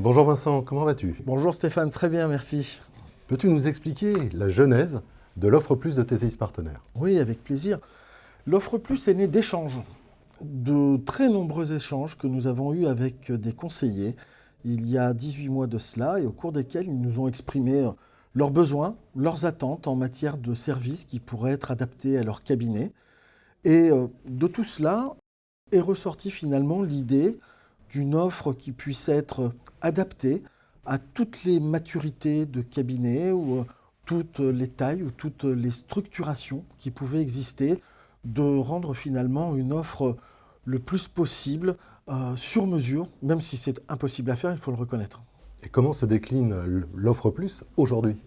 Bonjour Vincent, comment vas-tu? Bonjour Stéphane, très bien, merci. Peux-tu nous expliquer la genèse de l'offre plus de TCX Partenaires? Oui, avec plaisir. L'offre plus est née d'échanges, de très nombreux échanges que nous avons eus avec des conseillers il y a 18 mois de cela et au cours desquels ils nous ont exprimé leurs besoins, leurs attentes en matière de services qui pourraient être adaptés à leur cabinet. Et de tout cela est ressortie finalement l'idée d'une offre qui puisse être adaptée à toutes les maturités de cabinet ou toutes les tailles ou toutes les structurations qui pouvaient exister, de rendre finalement une offre le plus possible sur mesure, même si c'est impossible à faire, il faut le reconnaître. Et comment se décline l'offre plus aujourd'hui?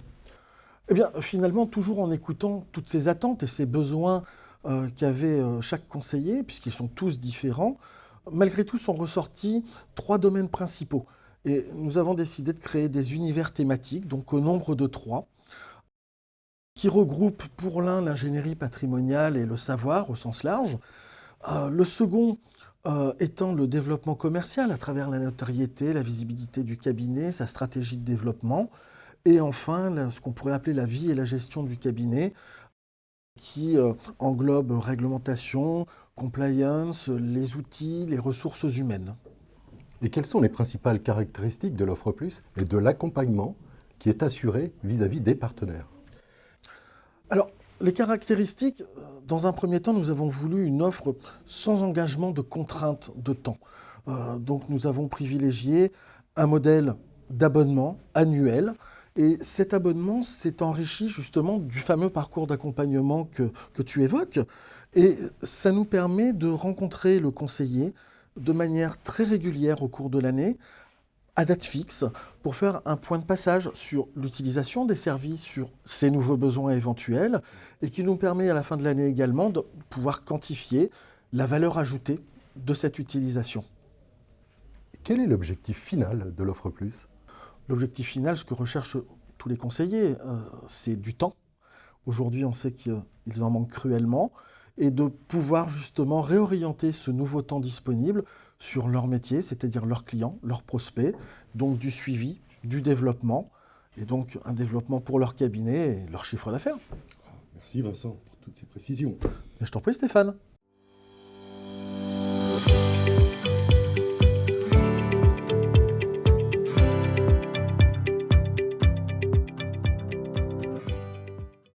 Eh bien, finalement, toujours en écoutant toutes ces attentes et ces besoins qu'avait chaque conseiller, puisqu'ils sont tous différents, malgré tout sont ressortis trois domaines principaux. Et nous avons décidé de créer des univers thématiques, donc au nombre de trois, qui regroupent pour l'un l'ingénierie patrimoniale et le savoir au sens large, le second étant le développement commercial à travers la notoriété, la visibilité du cabinet, sa stratégie de développement, et enfin ce qu'on pourrait appeler la vie et la gestion du cabinet, qui englobe réglementation, compliance, les outils, les ressources humaines. Et quelles sont les principales caractéristiques de l'offre plus et de l'accompagnement qui est assuré vis-à-vis des partenaires? Alors, les caractéristiques, dans un premier temps, nous avons voulu une offre sans engagement de contrainte de temps. Donc nous avons privilégié un modèle d'abonnement annuel. Et cet abonnement s'est enrichi justement du fameux parcours d'accompagnement que tu évoques. Et ça nous permet de rencontrer le conseiller de manière très régulière au cours de l'année, à date fixe, pour faire un point de passage sur l'utilisation des services, sur ses nouveaux besoins éventuels, et qui nous permet à la fin de l'année également de pouvoir quantifier la valeur ajoutée de cette utilisation. Quel est l'objectif final de l'offre plus? L'objectif final, ce que recherchent tous les conseillers, c'est du temps. Aujourd'hui, on sait qu'ils en manquent cruellement, et de pouvoir justement réorienter ce nouveau temps disponible sur leur métier, c'est-à-dire leurs clients, leurs prospects, donc du suivi, du développement, et donc un développement pour leur cabinet et leur chiffre d'affaires. Merci Vincent pour toutes ces précisions. Mais je t'en prie Stéphane.